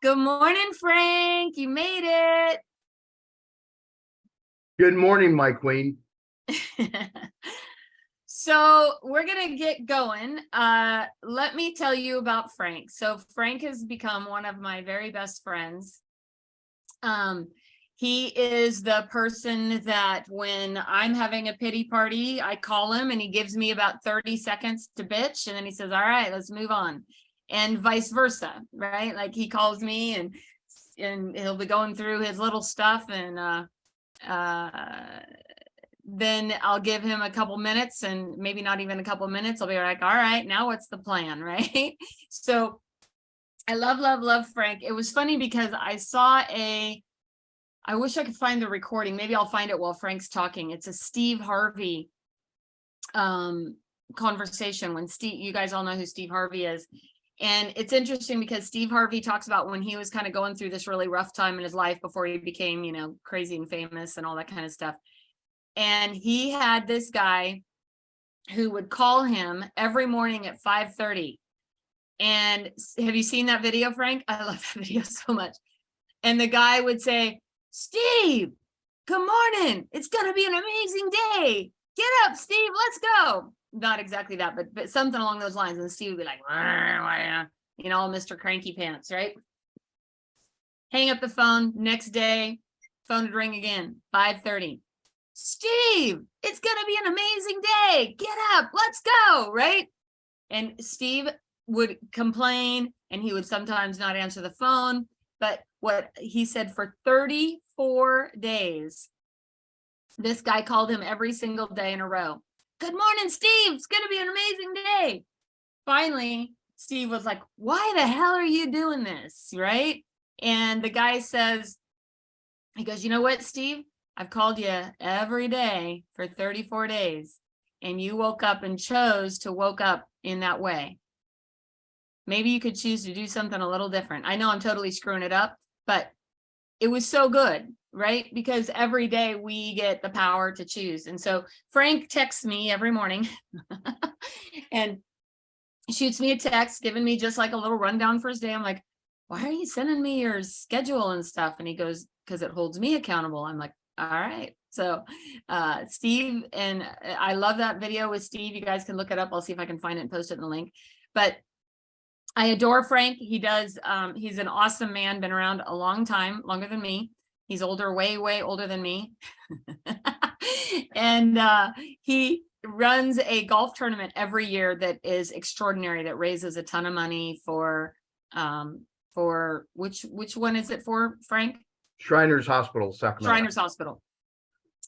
Good morning, Frank. You made it. Good morning, my queen. So we're gonna get going. Let me tell you about Frank. So Frank has become one of my very best friends. He is the person that when I'm having a pity party, I call him and he gives me about 30 seconds to bitch, and then he says, all right, let's move on. And vice versa, right? Like he calls me and he'll be going through his little stuff, and then I'll give him a couple minutes, and maybe not even a couple minutes. I'll be like, all right, now what's the plan, right? So I love Frank. It was funny because I wish I could find the recording. Maybe I'll find it while Frank's talking. It's a Steve Harvey conversation when you guys all know who Steve Harvey is. And it's interesting because Steve Harvey talks about when he was kind of going through this really rough time in his life before he became, crazy and famous and all that kind of stuff. And he had this guy who would call him every morning at 5:30. And have you seen that video, Frank? I love that video so much. And the guy would say, Steve, good morning. It's going to be an amazing day. Get up, Steve. Let's go. Not exactly that, but something along those lines. And Steve would be like, Mr. Cranky Pants, right? Hang up the phone. Next day, phone would ring again, 5:30. Steve, it's going to be an amazing day. Get up. Let's go, right? And Steve would complain, and he would sometimes not answer the phone. But what he said, for 34 days, this guy called him every single day in a row. Good morning, Steve. It's going to be an amazing day. Finally, Steve was like, why the hell are you doing this? Right? And the guy says, he goes, you know what, Steve? I've called you every day for 34 days, and you woke up and chose to woke up in that way. Maybe you could choose to do something a little different. I know I'm totally screwing it up, but it was so good, right? Because every day we get the power to choose. And so Frank texts me every morning and shoots me a text, giving me just like a little rundown for his day. I'm like, why are you sending me your schedule and stuff? And he goes, because it holds me accountable. I'm like, all right. So Steve, and I love that video with Steve. You guys can look it up. I'll see if I can find it and post it in the link. But I adore Frank. He does. He's an awesome man, been around a long time, longer than me. He's older, way older than me. And he runs a golf tournament every year that is extraordinary, that raises a ton of money for which one is it for, Frank? Shriners Hospital, Sacramento. Shriners Hospital.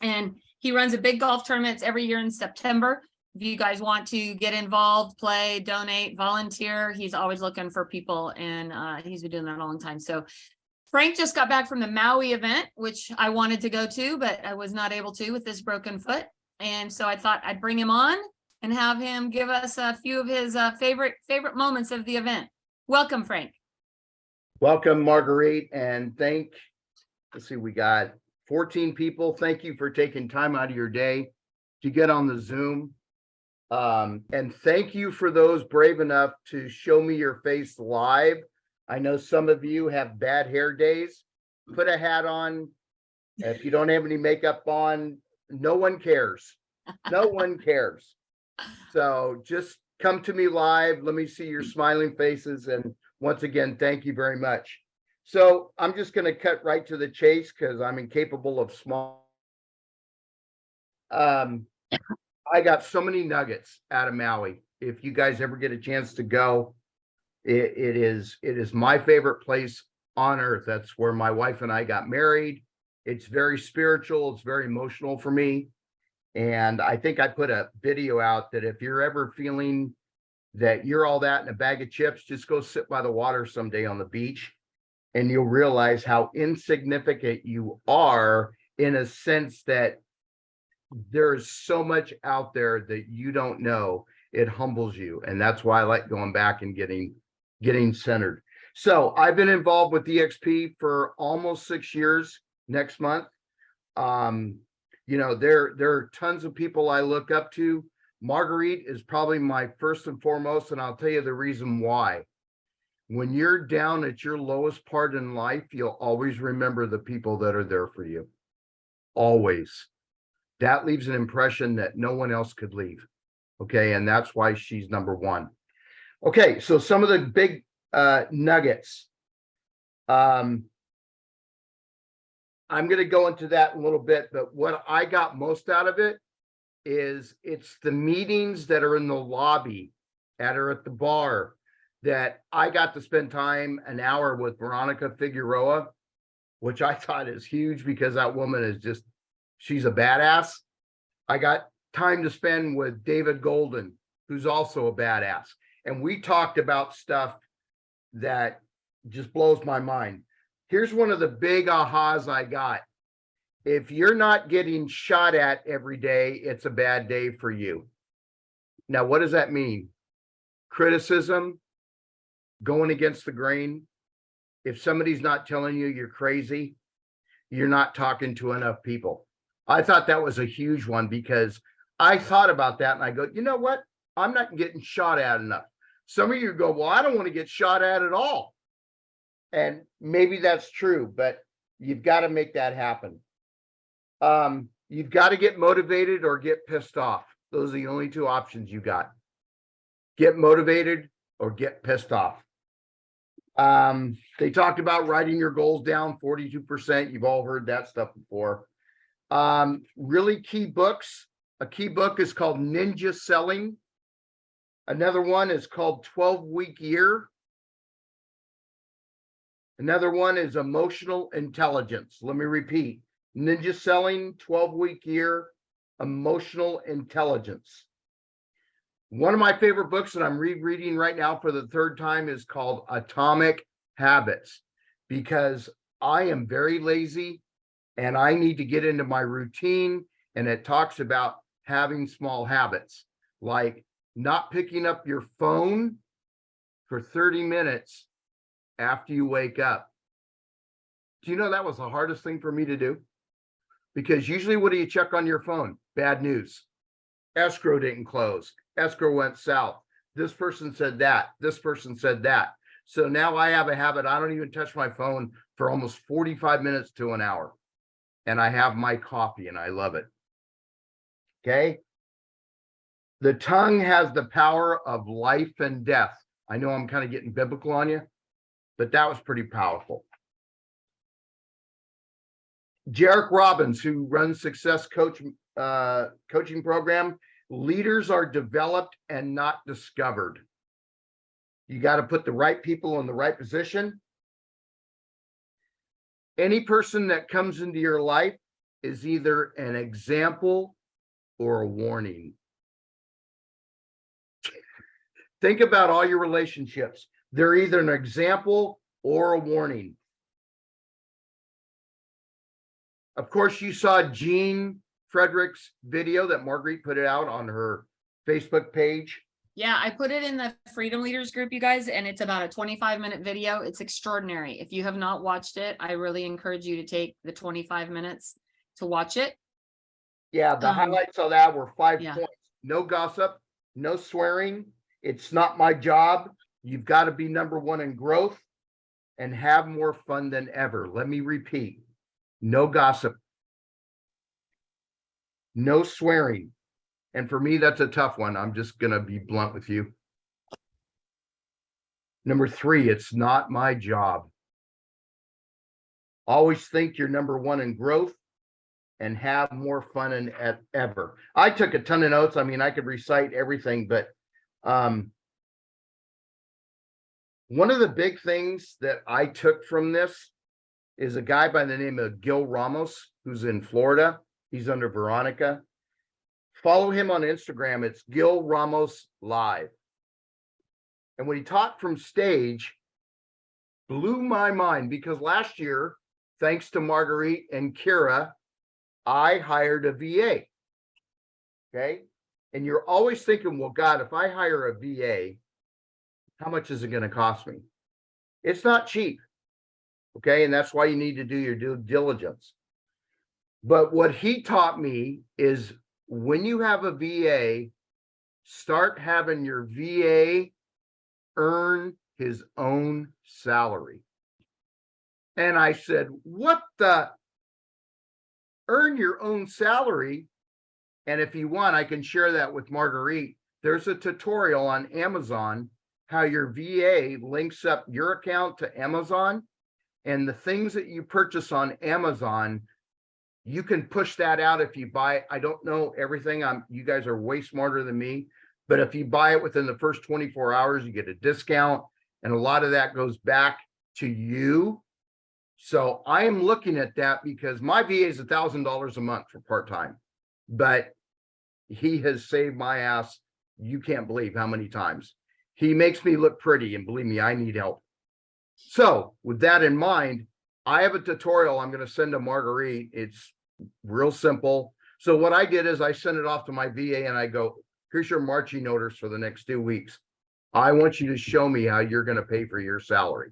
And he runs a big golf tournament. It's every year in September. If you guys want to get involved, play, donate, volunteer, he's always looking for people, and he's been doing that a long time. So Frank just got back from the Maui event, which I wanted to go to, but I was not able to with this broken foot. And so I thought I'd bring him on and have him give us a few of his favorite moments of the event. Welcome, Frank. Welcome, Marguerite, and let's see, we got 14 people. Thank you for taking time out of your day to get on the Zoom. And thank you for those brave enough to show me your face live. I know some of you have bad hair days. Put a hat on. If you don't have any makeup on, no one cares. No one cares. So just come to me live. Let me see your smiling faces. And once again, thank you very much. So I'm just going to cut right to the chase because I'm incapable of small. I got so many nuggets out of Maui. If you guys ever get a chance to go, it is my favorite place on earth. That's where my wife and I got married. It's very spiritual. It's very emotional for me. And I think I put a video out that if you're ever feeling that you're all that in a bag of chips, just go sit by the water someday on the beach, and you'll realize how insignificant you are, in a sense that there's so much out there that you don't know. It humbles you. And that's why I like going back and getting centered. So I've been involved with EXP for almost 6 years next month. There are tons of people I look up to. Marguerite is probably my first and foremost, and I'll tell you the reason why. When you're down at your lowest part in life, you'll always remember the people that are there for you. Always. That leaves an impression that no one else could leave. Okay. And that's why she's number one. Okay. So some of the big nuggets. I'm going to go into that in a little bit, but what I got most out of it is it's the meetings that are in the lobby at the bar that I got to spend time an hour with Veronica Figueroa, which I thought is huge because that woman is just, she's a badass. I got time to spend with David Golden, who's also a badass. And we talked about stuff that just blows my mind. Here's one of the big ahas I got. If you're not getting shot at every day, it's a bad day for you. Now, what does that mean? Criticism, going against the grain. If somebody's not telling you you're crazy, you're not talking to enough people. I thought that was a huge one because I thought about that and I go, you know what? I'm not getting shot at enough. Some of you go, well, I don't want to get shot at all. And maybe that's true, but you've got to make that happen. You've got to get motivated or get pissed off. Those are the only two options you got. Get motivated or get pissed off. They talked about writing your goals down 42%. You've all heard that stuff before. Really key books. A key book is called Ninja Selling. Another one is called 12-Week Year. Another one is Emotional Intelligence. Let me repeat. Ninja Selling, 12-Week Year, Emotional Intelligence. One of my favorite books that I'm rereading right now for the third time is called Atomic Habits, because I am very lazy and I need to get into my routine. And it talks about having small habits, like not picking up your phone for 30 minutes after you wake up. Do you know that was the hardest thing for me to do? Because usually what do you check on your phone? Bad news. Escrow didn't close. Escrow went south. This person said that. This person said that. So now I have a habit. I don't even touch my phone for almost 45 minutes to an hour. And I have my coffee and I love it. Okay. The tongue has the power of life and death. I know I'm kind of getting biblical on you, but that was pretty powerful. Jarek Robbins, who runs Success Coaching Program, leaders are developed and not discovered. You got to put the right people in the right position. Any person that comes into your life is either an example or a warning. Think about all your relationships. They're either an example or a warning. Of course, you saw Jean Frederick's video that Marguerite put it out on her Facebook page. Yeah, I put it in the Freedom Leaders group, you guys, and it's about a 25-minute video. It's extraordinary. If you have not watched it, I really encourage you to take the 25 minutes to watch it. Yeah, the highlights of that were 5 yeah. points. No gossip, no swearing. It's not my job. You've got to be number one in growth and have more fun than ever. Let me repeat. No gossip. No swearing. And for me, that's a tough one. I'm just going to be blunt with you. Number 3, it's not my job. Always think you're number one in growth and have more fun than ever. I took a ton of notes. I mean, I could recite everything, but one of the big things that I took from this is a guy by the name of Gil Ramos, who's in Florida. He's under Veronica. Follow him on Instagram. It's Gil Ramos Live. And when he talked from stage, blew my mind, because last year, thanks to Marguerite and Kira, I hired a VA. Okay. And you're always thinking, well, God, if I hire a VA, how much is it going to cost me? It's not cheap. Okay. And that's why you need to do your due diligence. But what he taught me is when you have a VA, start having your VA earn his own salary. And I said, what the? Earn your own salary. And if you want, I can share that with Marguerite. There's a tutorial on Amazon how your VA links up your account to Amazon, and the things that you purchase on Amazon, you can push that out if you buy. I don't know everything. You guys are way smarter than me, but if you buy it within the first 24 hours, you get a discount, and a lot of that goes back to you. So I am looking at that because my VA is $1,000 a month for part-time, but he has saved my ass. You can't believe how many times. He makes me look pretty, and believe me, I need help. So with that in mind, I have a tutorial I'm going to send to Marguerite. It's real simple. So what I did is I sent it off to my VA and I go, here's your marching orders for the next 2 weeks. I want you to show me how you're going to pay for your salary.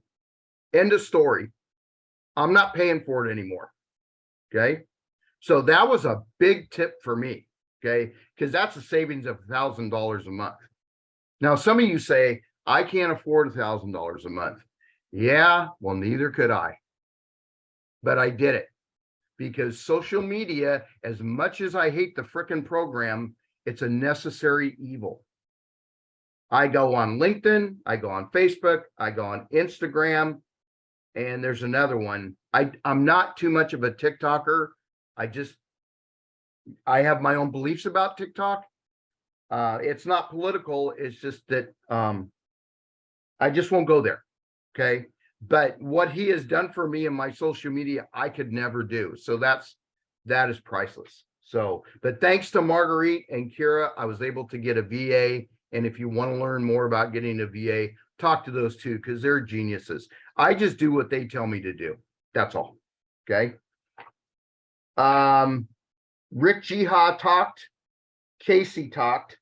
End of story. I'm not paying for it anymore. Okay. So that was a big tip for me. Okay. Because that's a savings of $1,000 a month. Now, some of you say, I can't afford $1,000 a month. Yeah, well, neither could I. But I did it because social media, as much as I hate the frickin' program, it's a necessary evil. I go on LinkedIn, I go on Facebook, I go on Instagram, and there's another one. I'm not too much of a TikToker. I have my own beliefs about TikTok. It's not political. It's just that I just won't go there. Okay. But what he has done for me in my social media, I could never do. So that is priceless. So, but thanks to Marguerite and Kira, I was able to get a VA. And if you want to learn more about getting a VA, talk to those two because they're geniuses. I just do what they tell me to do. That's all. Okay. Rick Jiha talked. Casey talked.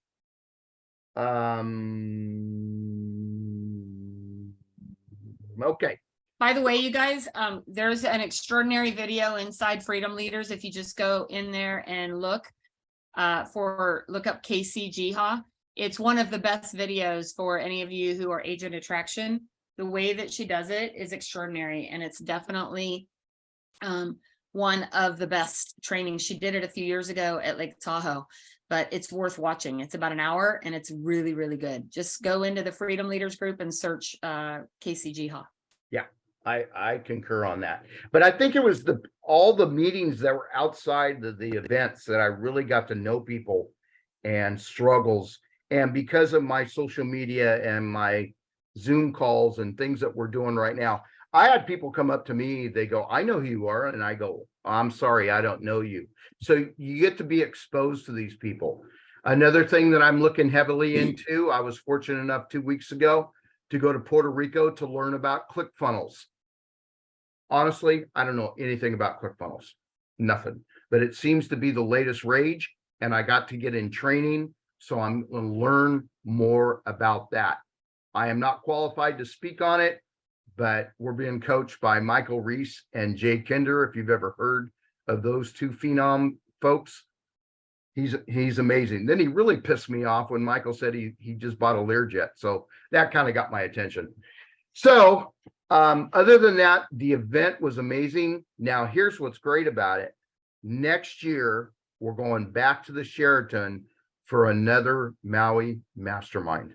Okay. By the way, you guys, there's an extraordinary video inside Freedom Leaders. If you just go in there and look up Casey Jiha, it's one of the best videos for any of you who are agent attraction. The way that she does it is extraordinary, and it's definitely one of the best trainings. She did it a few years ago at Lake Tahoe, but it's worth watching. It's about an hour, and it's really, really good. Just go into the Freedom Leaders group and search Casey Jiha. Yeah, I concur on that. But I think it was all the meetings that were outside the events that I really got to know people and struggles. And because of my social media and my Zoom calls and things that we're doing right now, I had people come up to me, they go, I know who you are. And I go, I'm sorry, I don't know you. So you get to be exposed to these people. Another thing that I'm looking heavily into, I was fortunate enough 2 weeks ago to go to Puerto Rico to learn about ClickFunnels. Honestly, I don't know anything about ClickFunnels, nothing, but it seems to be the latest rage. And I got to get in training. So I'm going to learn more about that. I am not qualified to speak on it, but we're being coached by Michael Reese and Jay Kinder. If you've ever heard of those two phenom folks, he's amazing. Then he really pissed me off when Michael said he just bought a Learjet. So that kind of got my attention. So other than that, the event was amazing. Now here's what's great about it. Next year, we're going back to the Sheraton for another Maui Mastermind.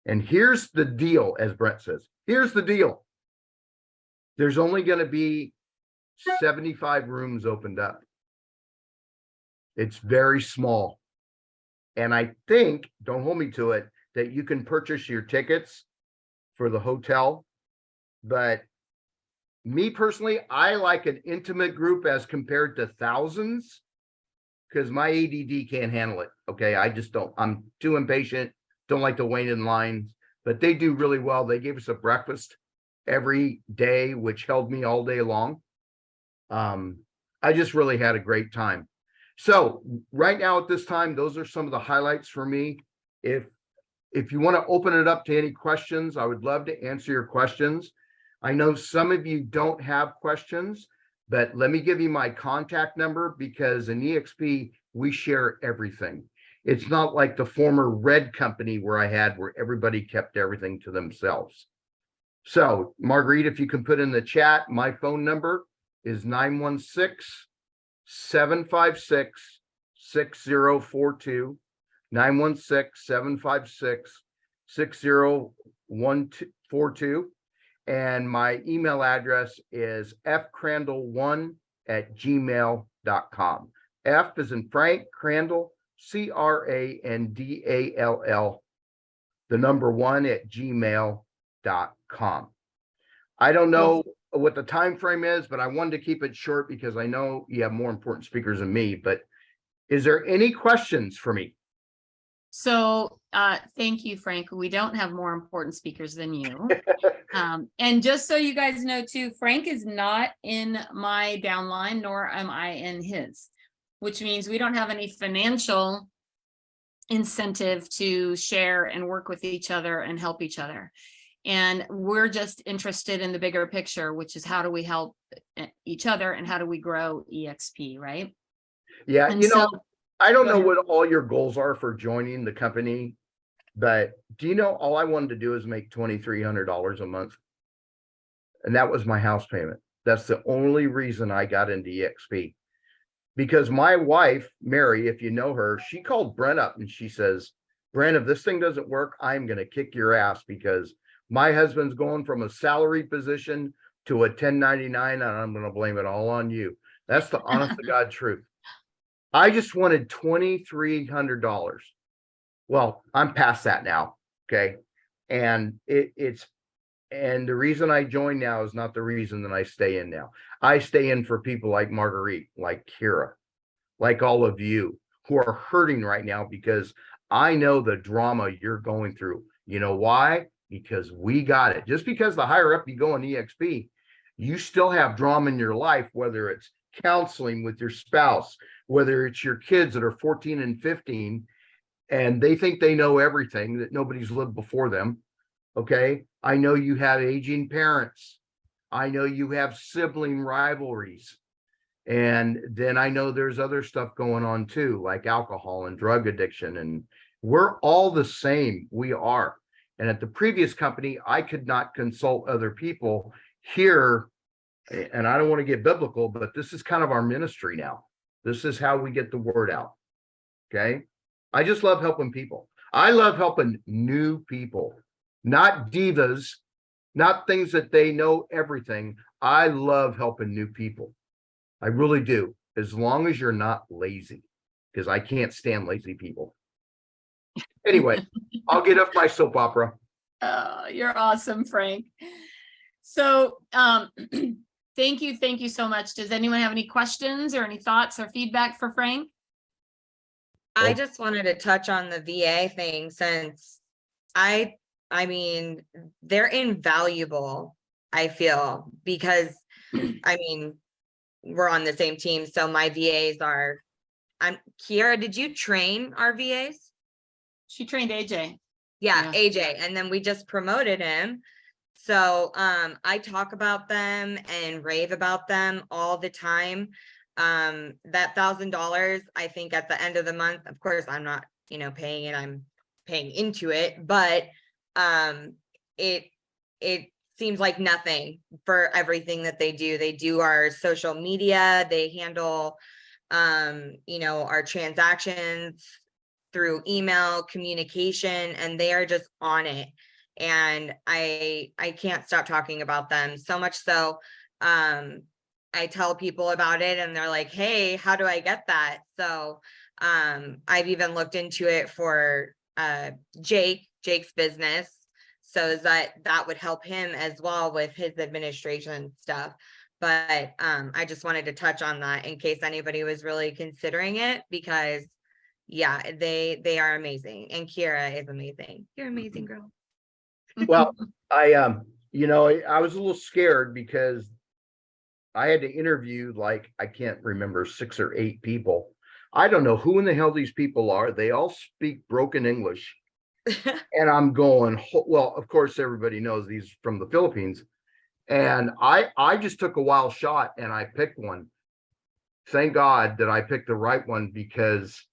And here's the deal, as Brent says, here's the deal. There's only going to be 75 rooms opened up. It's very small. And I think, don't hold me to it, that you can purchase your tickets for the hotel. But me personally, I like an intimate group as compared to thousands because my ADD can't handle it. Okay. I just don't. I'm too impatient. Don't like to wait in lines, but they do really well. They gave us a breakfast every day, which held me all day long. I just really had a great time. So right now at this time, those are some of the highlights for me. If you want to open it up to any questions, I would love to answer your questions. I know some of you don't have questions, but let me give you my contact number because in EXP, we share everything. It's not like the former Red company where everybody kept everything to themselves. So Marguerite, if you can put in the chat, my phone number is 916-756-6042, 916-756-6042. And my email address is fcrandall1@gmail.com. F is in Frank, Crandall, CRANDALL, the number 1@gmail.com. I don't know what the time frame is, but I wanted to keep it short because I know you have more important speakers than me. But is there any questions for me? So thank you, Frank. We don't have more important speakers than you. And just so you guys know too, Frank is not in my downline, nor am I in his, which means we don't have any financial incentive to share and work with each other and help each other. And we're just interested in the bigger picture, which is how do we help each other and how do we grow EXP, right? Yeah, And so, I don't go know ahead. what all your goals are for joining the company, but do you know all I wanted to do is make $2,300 a month? And that was my house payment. That's the only reason I got into EXP. Because my wife, Mary, if you know her, she called Brent up and she says, Brent, if this thing doesn't work, I'm going to kick your ass because my husband's going from a salary position to a 1099 and I'm going to blame it all on you. That's the honest to God truth. I just wanted $2,300. Well, I'm past that now. Okay. And and the reason I join now is not the reason that I stay in now. I stay in for people like Marguerite, like Kira, like all of you who are hurting right now because I know the drama you're going through. You know why? Because we got it. Just because the higher up you go in EXP, you still have drama in your life, whether it's counseling with your spouse, whether it's your kids that are 14 and 15, and they think they know everything that nobody's lived before them. Okay. I know you have aging parents. I know you have sibling rivalries. And then I know there's other stuff going on too, like alcohol and drug addiction. And we're all the same. We are. And at the previous company, I could not consult other people. Here, and I don't want to get biblical, but this is kind of our ministry now. This is how we get the word out. Okay. I just love helping people. I love helping new people, not divas, not things that they know everything. I love helping new people. I really do, as long as you're not lazy, because I can't stand lazy people. Anyway, I'll get off my soap opera. You're awesome, Frank. So thank you so much. Does anyone have any questions or any thoughts or feedback for Frank? I just wanted to touch on the VA thing since I mean, they're invaluable, I feel, because I mean, we're on the same team. So my VAs are, Kiara, did you train our VAs? She trained AJ. Yeah, AJ. And then we just promoted him. So I talk about them and rave about them all the time. That $1,000, I think at the end of the month, of course, I'm not, paying it, I'm paying into it, but it seems like nothing for everything that they do. They do our social media, they handle our transactions through email communication, and they are just on it. And I can't stop talking about them, so much so I tell people about it and they're like, hey, how do I get that? So I've even looked into it for Jake's business, so that would help him as well with his administration stuff. But I just wanted to touch on that in case anybody was really considering it, because yeah, they are amazing, and Kiara is amazing. You're amazing, girl. Well, I was a little scared because I had to interview, like, I can't remember, 6 or 8 people. I don't know who in the hell these people are. They all speak broken English. And I'm going, well, of course, everybody knows these from the Philippines. And I just took a wild shot and I picked one. Thank God that I picked the right one, because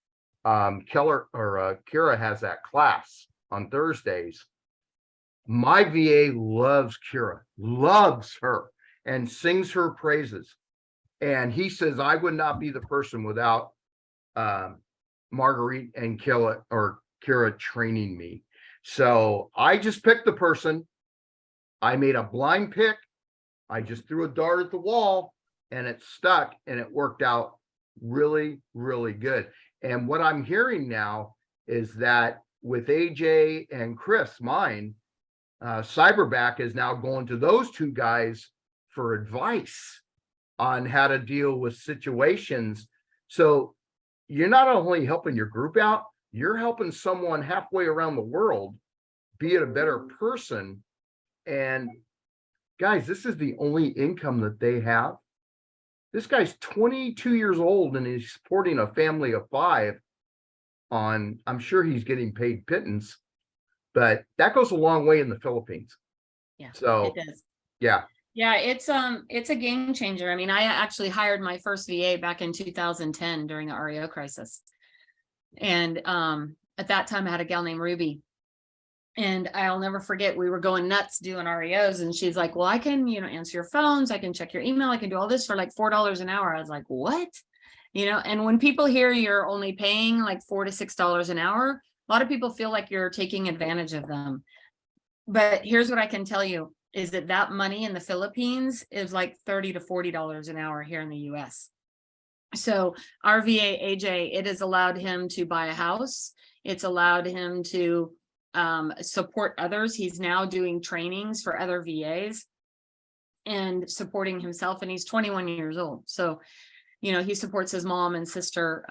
Kira has that class on Thursdays. My VA loves Kira, loves her, and sings her praises. And he says, I would not be the person without Marguerite and Kira training me. So I just picked the person. I made a blind pick. I just threw a dart at the wall and it stuck and it worked out really, really good. And what I'm hearing now is that with AJ and Chris, mine, Cyberback is now going to those two guys for advice on how to deal with situations. So you're not only helping your group out, you're helping someone halfway around the world be a better person. And guys, this is the only income that they have. This guy's 22 years old and he's supporting a family of 5 on, I'm sure he's getting paid pittance, but that goes a long way in the Philippines. Yeah, So it does. yeah. Yeah, it's a game changer. I mean, I actually hired my first VA back in 2010 during the REO crisis. And at that time I had a gal named Ruby. And I'll never forget, we were going nuts doing REOs. And she's like, well, I can, answer your phones. I can check your email. I can do all this for like $4 an hour. I was like, what? And when people hear you're only paying like $4 to $6 an hour, a lot of people feel like you're taking advantage of them. But here's what I can tell you is that money in the Philippines is like $30 to $40 an hour here in the US. So our VA, AJ, it has allowed him to buy a house. It's allowed him to support others. He's now doing trainings for other VAs and supporting himself. And he's 21 years old. So, he supports his mom and sister.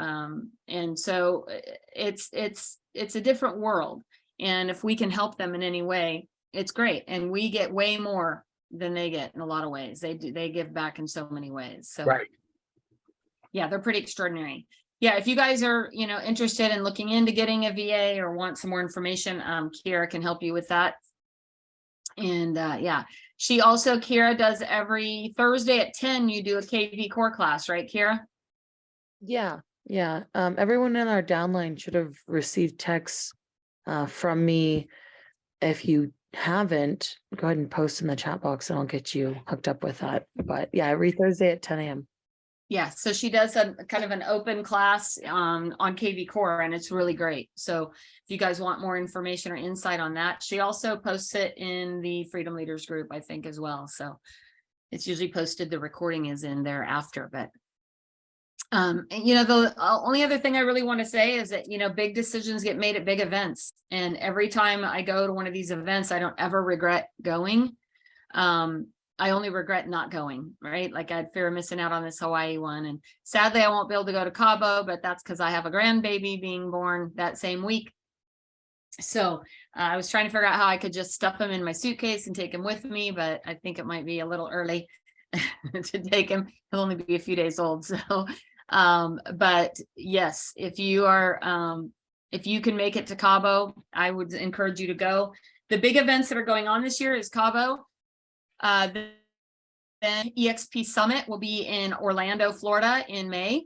And so it's a different world. And if we can help them in any way, it's great. And we get way more than they get in a lot of ways. They give back in so many ways. So Right. Yeah, they're pretty extraordinary. Yeah, if you guys are, interested in looking into getting a VA or want some more information, Kira can help you with that. And yeah, Kira does every Thursday at 10, you do a KV core class, right, Kira? Yeah. Everyone in our downline should have received texts from me. If you haven't, go ahead and post in the chat box and I'll get you hooked up with that. But yeah, every Thursday at 10 a.m. Yeah, so she does a kind of an open class on KV Core, and it's really great. So if you guys want more information or insight on that, she also posts it in the Freedom Leaders group, I think, as well. So it's usually posted, the recording is in there after. But the only other thing I really want to say is that big decisions get made at big events, and every time I go to one of these events, I don't ever regret going. I only regret not going, right? Like I had fear of missing out on this Hawaii one. And sadly, I won't be able to go to Cabo, but that's because I have a grandbaby being born that same week. So I was trying to figure out how I could just stuff him in my suitcase and take him with me, but I think it might be a little early to take him. He'll only be a few days old. So, but yes, if you can make it to Cabo, I would encourage you to go. The big events that are going on this year is Cabo. Then EXP Summit will be in Orlando, Florida in May.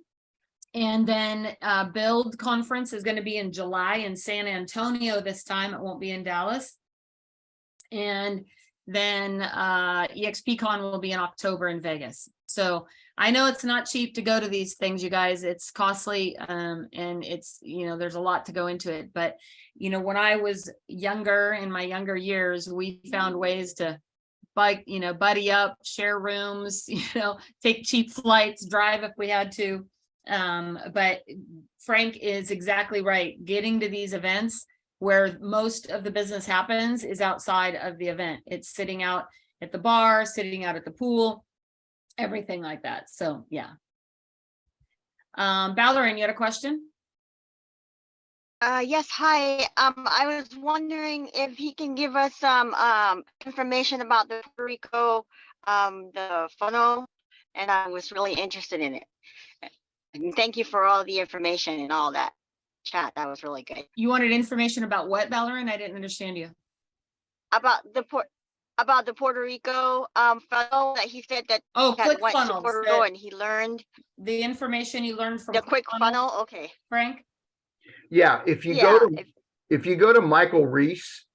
And then Build Conference is going to be in July in San Antonio this time. It won't be in Dallas. And then EXP Con will be in October in Vegas. So I know it's not cheap to go to these things, you guys. It's costly and it's, there's a lot to go into it. But, when I was younger, in my younger years, we found ways to buddy up, share rooms, take cheap flights, drive if we had to. But Frank is exactly right. Getting to these events where most of the business happens is outside of the event. It's sitting out at the bar, sitting out at the pool, everything like that. So yeah. Valerie, you had a question? Yes, hi. I was wondering if he can give us some information about the Puerto Rico, the funnel, and I was really interested in it. And thank you for all the information and all that chat. That was really good. You wanted information about what, Valerie? I didn't understand you. About the Puerto Rico funnel that he said that Oh, he had went to ClickFunnels, Puerto Rico and he learned the information you learned from the quick ClickFunnels, funnel. Okay. Frank? Yeah, if you Yeah, go to Michael Reese,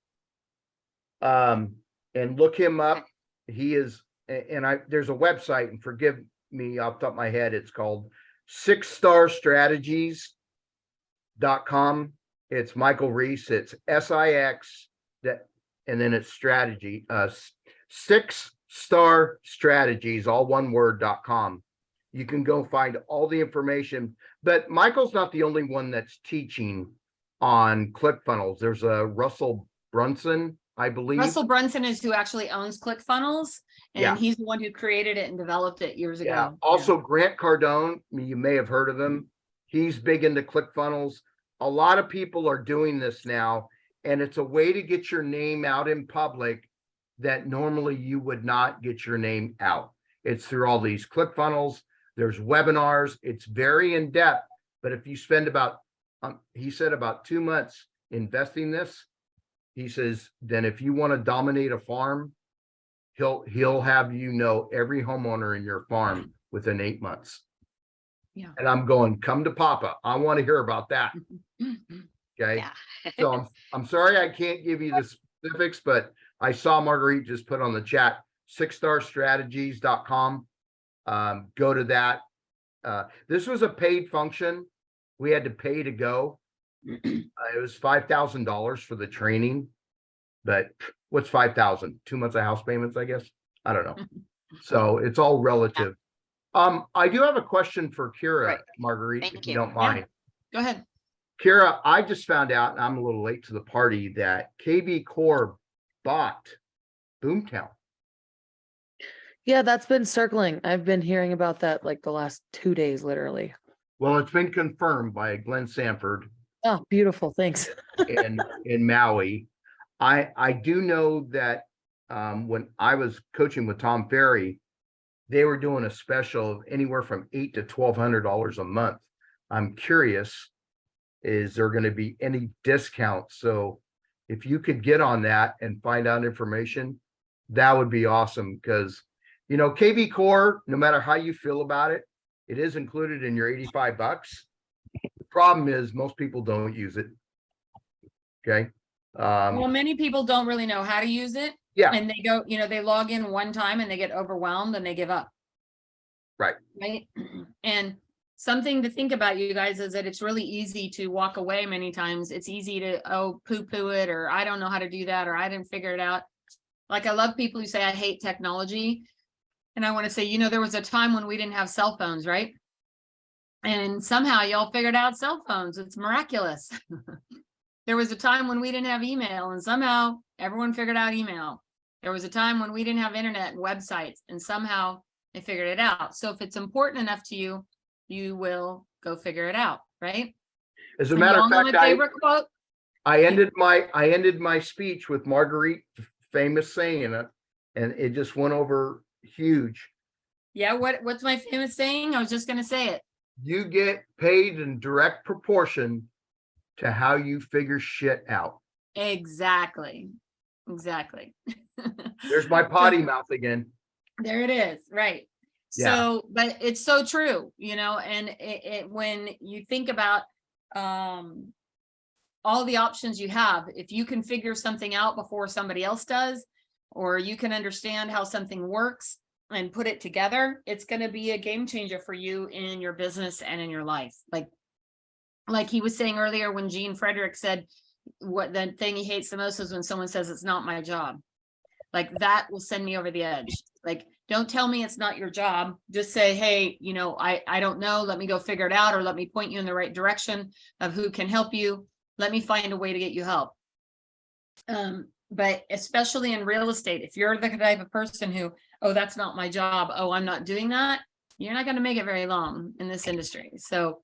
And look him up. He is, and there's a website, and forgive me off the top of my head, it's called 6starstrategies.com. It's Michael Reese. It's SIX and then it's strategy, 6starstrategies, all one word.com. You can go find all the information, but Michael's not the only one that's teaching on ClickFunnels. There's a Russell Brunson, I believe. Russell Brunson is who actually owns ClickFunnels, and Yeah. he's the one who created it and developed it years ago. Yeah. Also, Grant Cardone, you may have heard of him. He's big into ClickFunnels. A lot of people are doing this now, and it's a way to get your name out in public that normally you would not get your name out. It's through all these ClickFunnels. There's webinars. It's very in depth, but if you spend about, he said about 2 months investing this, he says, then if you want to dominate a farm, he'll have you know every homeowner in your farm within 8 months. Yeah. And I'm going, come to Papa. I want to hear about that. Okay. Yeah. So I'm sorry I can't give you the specifics, but I saw Marguerite just put on the chat, 6starstrategies.com. Go to that. This was a paid function. We had to pay to go. It was $5,000 for the training, but what's 5,000? 2 months of house payments, I guess. I don't know. So it's all relative. I do have a question for Kira, Right. Marguerite, Thank if you you. don't mind. Go ahead. Kira, I just found out, and I'm a little late to the party, that KB Core bought Boomtown. Yeah, that's been circling. I've been hearing about that like the last 2 days, literally. Well, it's been confirmed by Glenn Sanford Oh, beautiful. Thanks. in Maui. I do know that when I was coaching with Tom Ferry, they were doing a special of anywhere from $800 to $1,200 a month. I'm curious, is there going to be any discounts? So if you could get on that and find out information, that would be awesome, because KB Core, no matter how you feel about it, it is included in your $85. The problem is most people don't use it. Okay. Well, many people don't really know how to use it. Yeah. And they go, they log in one time and they get overwhelmed and they give up. Right. Right. And something to think about, you guys, is that it's really easy to walk away many times. It's easy to, poo-poo it, or I don't know how to do that, or I didn't figure it out. Like, I love people who say, I hate technology. And I want to say, there was a time when we didn't have cell phones, right? And somehow y'all figured out cell phones. It's miraculous. There was a time when we didn't have email, and somehow everyone figured out email. There was a time when we didn't have internet and websites, and somehow they figured it out. So if it's important enough to you, you will go figure it out, right? As a matter of fact, quote? I ended my speech with Marguerite famous saying it, and it just went over huge. Yeah, what's my famous saying? I was just gonna say it. You get paid in direct proportion to how you figure shit out. Exactly. There's my potty mouth again. There it is, right. Yeah. So, but it's so true, and it when you think about all the options you have, if you can figure something out before somebody else does, or you can understand how something works and put it together, it's going to be a game changer for you in your business and in your life. Like he was saying earlier, when Gene Frederick said what the thing he hates the most is when someone says it's not my job. Like, that will send me over the edge. Like, don't tell me it's not your job. Just say, hey, I don't know. Let me go figure it out, or let me point you in the right direction of who can help you. Let me find a way to get you help. But especially in real estate, if you're the type of person who, that's not my job, I'm not doing that, you're not going to make it very long in this industry. So,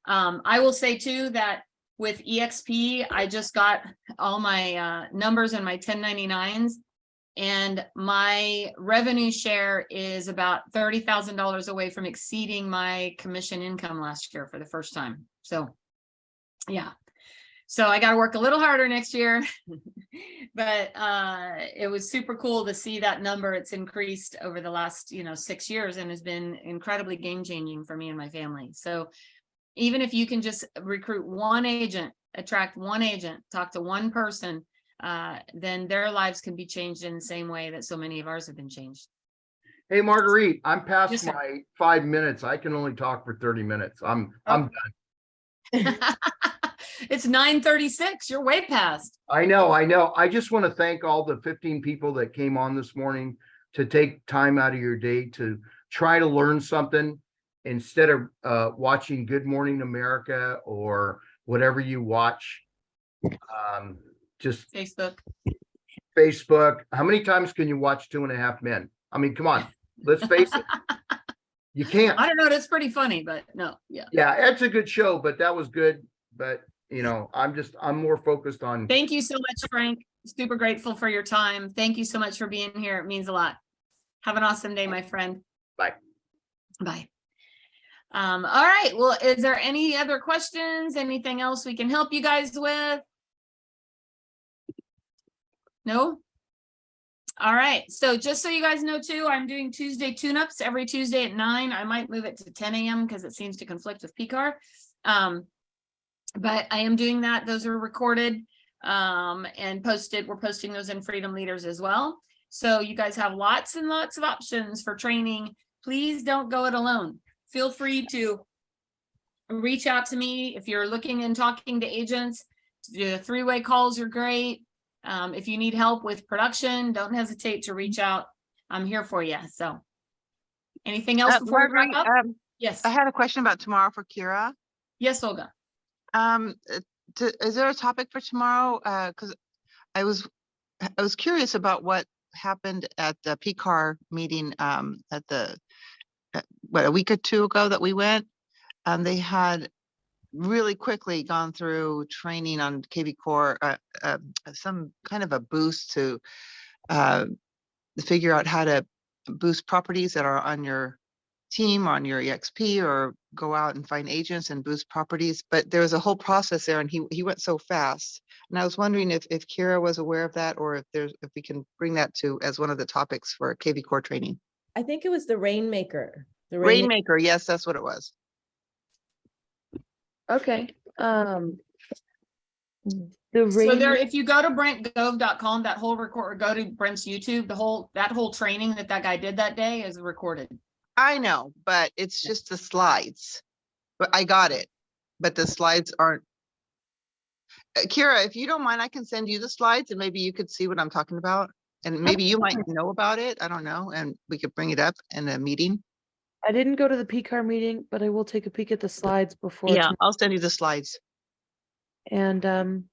I will say too that with EXP, I just got all my numbers and my 1099s, and my revenue share is about $30,000 away from exceeding my commission income last year for the first time. So, yeah. So I got to work a little harder next year, but it was super cool to see that number. It's increased over the last, 6 years, and has been incredibly game changing for me and my family. So even if you can just recruit one agent, attract one agent, talk to one person, then their lives can be changed in the same way that so many of ours have been changed. Hey, Marguerite, I'm past Yes, sir. my 5 minutes. I can only talk for 30 minutes. I'm done. It's 9:36. You're way past. I know. I just want to thank all the 15 people that came on this morning to take time out of your day to try to learn something instead of watching Good Morning America or whatever you watch. Just Facebook. Facebook. How many times can you watch 2.5 Men? I mean, come on, let's face it. You can't. I don't know. That's pretty funny, but no, yeah. Yeah, it's a good show, but that was good. But I'm more focused on. Thank you so much, Frank. Super grateful for your time. Thank you so much for being here. It means a lot. Have an awesome day, my friend. Bye. Bye. All right. Well, is there any other questions? Anything else we can help you guys with? No? All right. So just so you guys know too, I'm doing Tuesday tune-ups every Tuesday at 9. I might move it to 10 a.m. because it seems to conflict with PCAR. But I am doing that. Those are recorded and posted. We're posting those in Freedom Leaders as well. So you guys have lots and lots of options for training. Please don't go it alone. Feel free to reach out to me if you're looking and talking to agents. The 3-way calls are great. If you need help with production, don't hesitate to reach out. I'm here for you. So anything else before we wrap up? Yes. I had a question about tomorrow for Kira. Yes, Olga. Is there a topic for tomorrow? Because I was curious about what happened at the PCAR meeting a week or two ago that we went. They had really quickly gone through training on KV Core, some kind of a boost to figure out how to boost properties that are on your team, on your EXP, or go out and find agents and boost properties. But there was a whole process there, and he went so fast. And I was wondering if Kira was aware of that, or if we can bring that to as one of the topics for KV Core training. I think it was the Rainmaker. The Rainmaker, yes, that's what it was. Okay. So there, if you go to brentgove.com, that whole record, or go to Brent's YouTube, that whole training that guy did that day is recorded. I know, but it's just the slides. But I got it, but the slides aren't. Kira, if you don't mind, I can send you the slides and maybe you could see what I'm talking about. And maybe you might know about it. I don't know. And we could bring it up in a meeting. I didn't go to the PCAR meeting, but I will take a peek at the slides before. Yeah, I'll send you the slides. And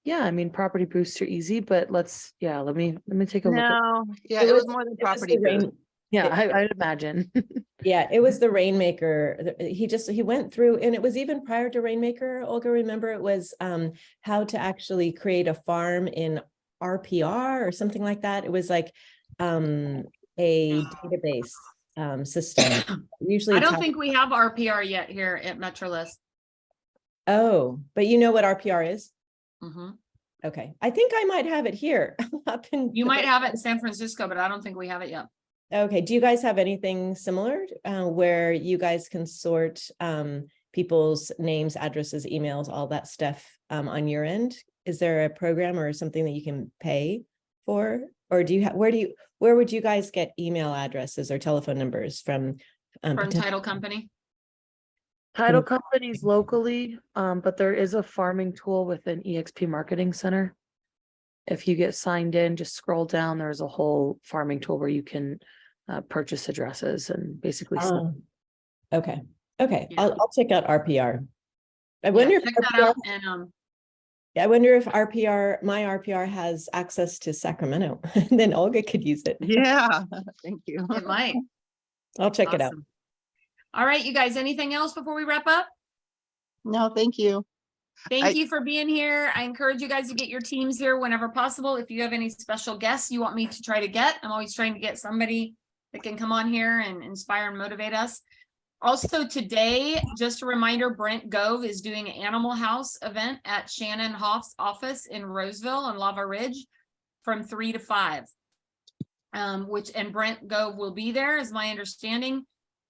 yeah, I mean, property boosts are easy, but let me take a look at. No, yeah, it was more than property boost. Yeah, I'd imagine. Yeah, it was the Rainmaker. He went through, and it was even prior to Rainmaker. Olga, remember, it was how to actually create a farm in RPR or something like that. It was like a database system. Usually, I don't think we have RPR yet here at Metrolist. Oh, but you know what RPR is? Mm-hmm. Okay, I think I might have it here. You might have it in San Francisco, but I don't think we have it yet. Okay, do you guys have anything similar where you guys can sort people's names, addresses, emails, all that stuff on your end? Is there a program or something that you can pay for? Or do you where would you guys get email addresses or telephone numbers from? From title company. Title companies locally, but there is a farming tool within EXP Marketing Center. If you get signed in, just scroll down. There's a whole farming tool where you can purchase addresses and basically. Okay. Yeah. I'll check out RPR. I wonder if check that out and I wonder if my RPR has access to Sacramento. Then Olga could use it. Yeah, thank you. it might. I'll check it out. Awesome. All right, you guys, anything else before we wrap up? No, thank you. Thank you for being here. I encourage you guys to get your teams here whenever possible. If you have any special guests you want me to try to get, I'm always trying to get somebody that can come on here and inspire and motivate us. Also today, just a reminder, Brent Gove is doing an Animal House event at Shannon Hoff's office in Roseville on Lava Ridge from 3 to 5. And Brent Gove will be there, is my understanding.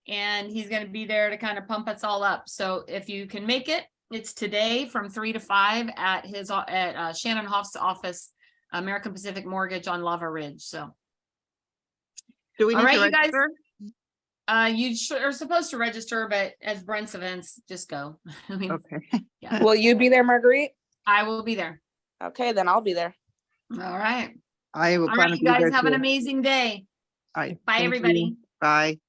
And he's going to be there to kind of pump us all up. So if you can make it, it's today from 3 to 5 at Shannon Hoff's office American Pacific Mortgage on Lava Ridge. So, Do we all need right, to you guys. register? You are supposed to register, but as Brent's events, just go. I mean, Okay. yeah, Will you be there, Marguerite? I will be there. Okay, then I'll be there. All right. I will All plan right, to you be there guys have an too. amazing day. All right. Bye, Thank you. everybody. Bye.